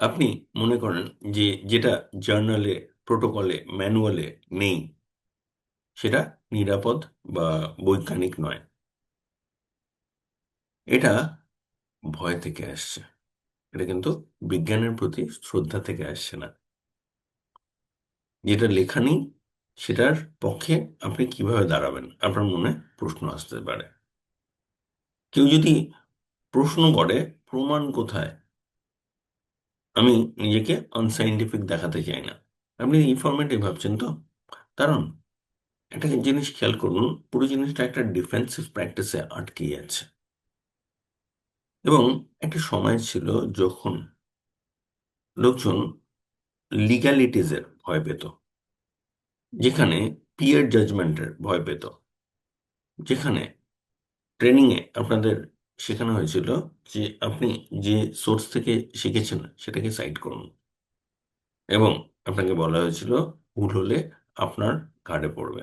আপনি মনে করেন যে যেটা জার্নালে, প্রোটোকলে, ম্যানুয়ালে নেই, সেটা নিরাপদ বা বৈজ্ঞানিক নয়। এটা ভয় থেকে আসছে। এটা কিন্তু বিজ্ঞানের প্রতি শ্রদ্ধা থেকে আসছে না। যেটা লেখা নেই সেটার পক্ষে আপনি কিভাবে দাঁড়াবেন, আপনার মনে প্রশ্ন আসতে পারে। কেউ যদি প্রশ্ন করে প্রমাণ কোথায়, আমি নিজেকে আনসাইন্টিফিক দেখাতে চাই না। আপনি ইনফরমেটিভ ভাবছেন তো? কারণ একটা জিনিস খেয়াল করুন, পুরো জিনিসটা একটা ডিফেন্সিভ প্র্যাকটিসে আটকে যাচ্ছে। এবং একটা সময় ছিল যখন লোকজন লিগ্যালিটিজের ভয় পেত, যেখানে পিয়ার জাজমেন্টের ভয় পেত, যেখানে ট্রেনিংয়ে আপনাদের শেখানো হয়েছিল যে আপনি যে সোর্স থেকে শিখেছেন সেটাকে সাইট করুন, এবং আপনাকে বলা হয়েছিল ভুল হলে আপনার ঘাড়ে পড়বে।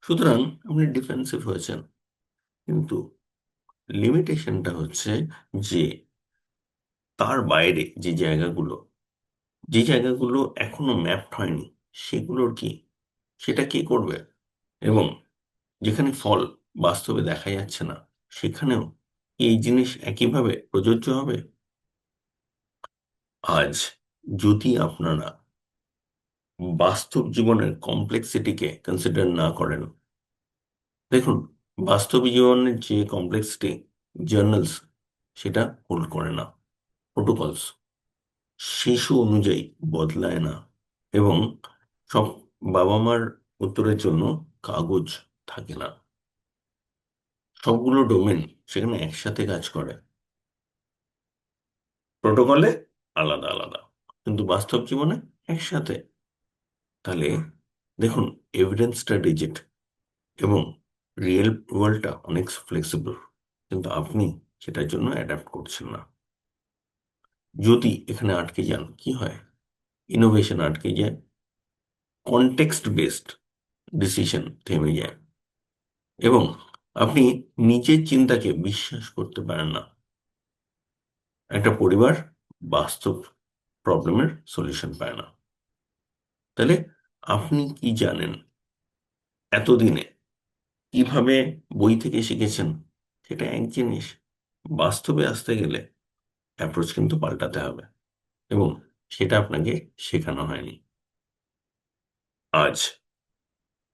সুতরাং আপনি ডিফেন্সিভ হয়েছেন। কিন্তু লিমিটেশনটা হচ্ছে যে তার বাইরে যে জায়গাগুলো এখনো ম্যাপড হয়নি, সেগুলোর কি, সেটা কে করবে? এবং যেখানে ফল বাস্তবে দেখা যাচ্ছে না, সেখানেও এই জিনিস একইভাবে প্রযোজ্য হবে? আজ যদি আপনারা বাস্তব জীবনের কমপ্লেক্সিটিকে কনসিডার না করেন, দেখুন, বাস্তব জীবনের যে কমপ্লেক্সিটি, জার্নালস সেটা হোল্ড করে না, প্রোটোকলস শিশু অনুযায়ী বদলায় না, এবং সব বাবা মার উত্তরের জন্য কাগজ থাকে না। সবগুলো ডোমেন সেখানে একসাথে কাজ করে, প্রোটোকলে আলাদা আলাদা, কিন্তু বাস্তব জীবনে একসাথে। তাহলে দেখুন, এভিডেন্সটা ডিজিট এবং রিয়েল ওয়ার্ল্ডটা অনেক ফ্লেক্সিবল, কিন্তু আপনি সেটার জন্য অ্যাডাপ্ট করছেন না। যদি এখানে আটকে যান, কি হয়? ইনোভেশন আটকে যায়, কনটেক্সট বেসড ডিসিশন থেমে যায়, এবং আপনি নিজের চিন্তাকে বিশ্বাস করতে পারেন না। একটা পরিবার বাস্তব প্রবলেমের সলিউশন পায় না। তাহলে আপনি কি জানেন এতদিনে, কিভাবে বই থেকে শিখেছেন সেটা এক জিনিস, বাস্তবে আসতে গেলে অ্যাপ্রোচ কিন্তু পাল্টাতে হবে, এবং সেটা আপনাকে শেখানো হয়নি। আজ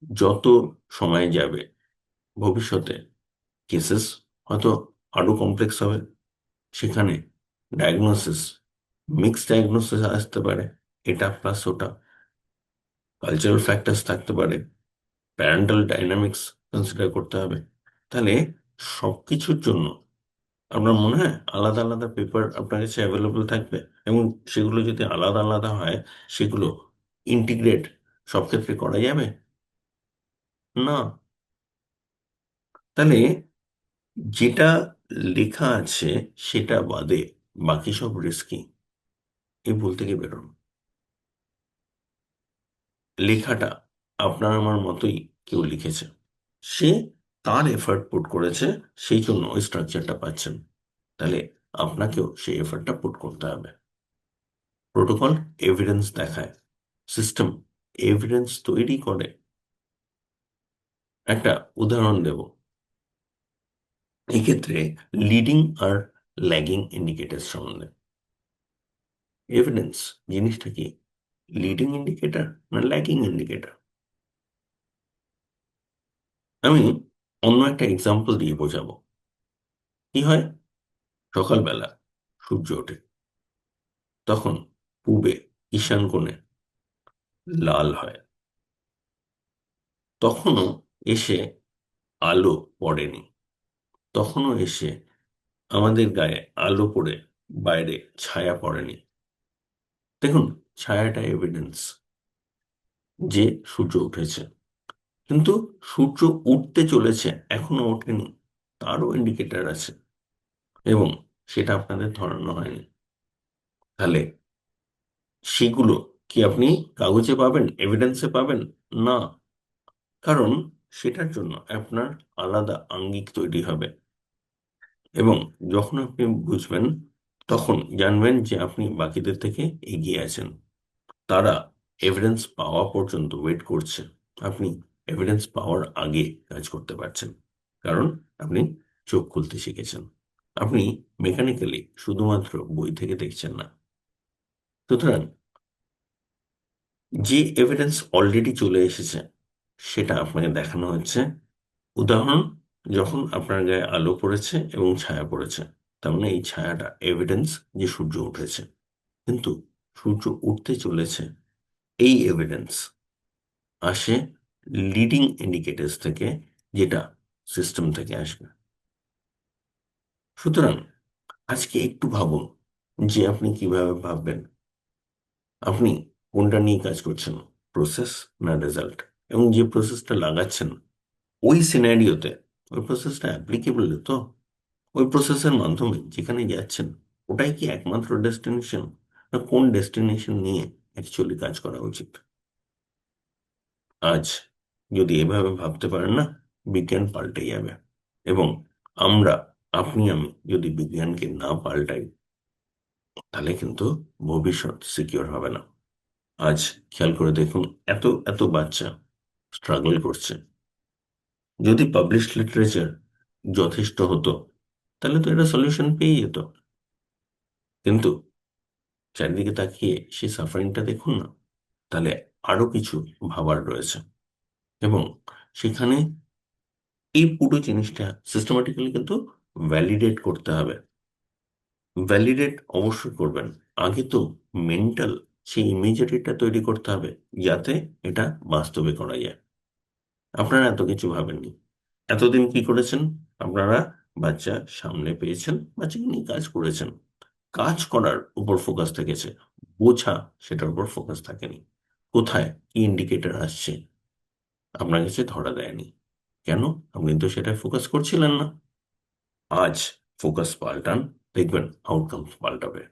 যত সময় যাবে, ভবিষ্যতে কেসেস হয়তো আরো কমপ্লেক্স হবে। সেখানে ডায়াগনোসিস, মিক্স ডায়াগনোসিস আসতে পারে, এটা প্লাস ওটা, কালচারাল ফ্যাক্টরস থাকতে পারে, প্যারেন্টাল ডাইনামিক্স কনসিডার করতে হবে। তাহলে সবকিছুর জন্য আপনার মনে হয় আলাদা আলাদা পেপার আপনার কাছে অ্যাভেলেবল থাকবে, এবং সেগুলো যদি আলাদা আলাদা হয়, সেগুলো ইন্টিগ্রেট সব ক্ষেত্রে করা যাবে না। তাহলে যেটা লেখা আছে সেটা বাদে বাকি সব রিস্কি, এই ভুল থেকে বেরোন। লেখাটা আপনার আমার মতোই কেউ লিখেছে, সে তার এফার্ট পুট করেছে, সেই জন্য ওই স্ট্রাকচারটা পাচ্ছেন। তাহলে আপনাকেও সেই এফার্টটা পুট করতে হবে। প্রোটোকল এভিডেন্স দেখায়, সিস্টেম এভিডেন্স তৈরি করে। একটা উদাহরণ দেব এক্ষেত্রে, লিডিং আর ল্যাগিং ইন্ডিকেটর সম্বন্ধে। এভিডেন্স জিনিসটা কি, লিডিং ইন্ডিকেটর না ল্যাগিং ইন্ডিকেটর? আমি অন্য একটা এক্সাম্পল দিয়ে বোঝাবো। কি হয়, সকালবেলা সূর্য ওঠে, তখন পূবে ঈশান কোণে লাল হয়, তখনও এসে আলো পড়েনি, তখনও এসে আমাদের গায়ে আলো পড়ে বাইরে ছায়া পড়েনি। দেখুন, ছায়াটা এভিডেন্স যে সূর্য উঠেছে, কিন্তু সূর্য উঠতে চলেছে, এখনো ওঠেনি, তারও ইন্ডিকেটর আছে, এবং সেটা আপনাদের ধরানো হয়নি। তাহলে সেগুলো কি আপনি কাগজে পাবেন, এভিডেন্সে পাবেন? না। কারণ সেটার জন্য আপনার আলাদা আঙ্গিক তৈরি হবে, এবং যখন আপনি বুঝবেন তখন জানবেন যে আপনি বাকিদের থেকে এগিয়ে আছেন। তারা এভিডেন্স পাওয়া পর্যন্ত ওয়েট করছে, আপনি এভিডেন্স পাওয়ার আগে কাজ করতে পারছেন, কারণ আপনি চোখ খুলতে শিখেছেন। আপনি মেকানিক্যালি শুধুমাত্র বই থেকে দেখছেন না। সুতরাং যে এভিডেন্স অলরেডি চলে এসেছে সেটা আপনাকে দেখানো হচ্ছে। উদাহরণ, যখন আপনার গায়ে আলো পড়েছে এবং ছায়া পড়েছে, তার মানে এই ছায়াটা এভিডেন্স যে সূর্য উঠেছে। কিন্তু সূর্য উঠতে চলেছে, এই এভিডেন্স আসে লিডিং ইন্ডিকেটরস থেকে, যেটা সিস্টেম থেকে আসবে। সুতরাং আজকে একটু ভাবুন যে আপনি কিভাবে ভাববেন, আপনি কোনটা নিয়ে কাজ করছেন, প্রসেস না রেজাল্ট, এবং যে প্রসেসটা লাগাচ্ছেন ওই সিনারিওতে ওই প্রসেসটা অ্যাপ্লিকেবল তো, ওই প্রসেসের মাধ্যমে যেখানে যাচ্ছেন ওটাই কি একমাত্র ডেস্টিনেশন, না কোন ডেস্টিনেশন নিয়ে অ্যাকচুয়ালি কাজ করা উচিত? আজ যদি এভাবে ভাবতে পারেন না, বিজ্ঞান পাল্টে যাবে। এবং আমরা, আপনি আমি যদি বিজ্ঞানকে না পাল্টাই, তাহলে কিন্তু ভবিষ্যৎ সিকিউর হবে না। আজ খেয়াল করে দেখুন, এত এত বাচ্চা স্ট্রাগল করছে। যদি পাবলিশ লিটারেচার যথেষ্ট হতো, তাহলে তো এটা সলিউশন পেয়ে যেত। কিন্তু চারিদিকে তাকিয়ে সেই সাফারিংটা দেখুন না, তাহলে আরো কিছু ভাবার রয়েছে। এবং সেখানে এই পুরো জিনিসটা সিস্টেমেটিক্যালি কিন্তু ভ্যালিডেট করতে হবে। ভ্যালিডেট অবশ্যই করবেন, আগে তো মেন্টাল সেই ইমেজারিটা তৈরি করতে হবে যাতে এটা বাস্তবে করা যায়। আপনারা এত কিছু ভাবেননি। এতদিন কি করেছেন? আপনারা বাচ্চা সামনে পেয়েছেন, বাচ্চাকে নিয়ে কাজ করেছেন, কাজ করার উপর ফোকাস থেকেছে, বোঝা সেটার উপর ফোকাস থাকেনি। কোথায় কি ইন্ডিকেটর আসছে আপনার কাছে ধরা দেয়নি। কেন? আপনি তো সেটা ফোকাস করছিলেন না। আজ ফোকাস পাল্টান, দেখবেন আউটকাম পাল্টাবে।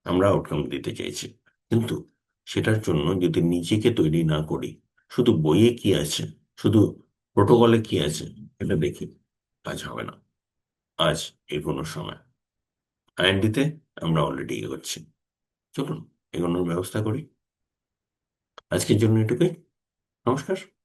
আমরা আউটকাম দিতে চাইছি, কিন্তু সেটার জন্য যদি নিজেকে তৈরি না করি, শুধু বইয়ে কি আছে, শুধু প্রোটোকলে কি আছে এটা দেখি, কাজ হবে না। আজ এগোনোর সময়। আইএনডিতে আমরা অলরেডি এগোচ্ছি, চলুন এগোনোর ব্যবস্থা করি। আজকের জন্য এটুকুই। নমস্কার।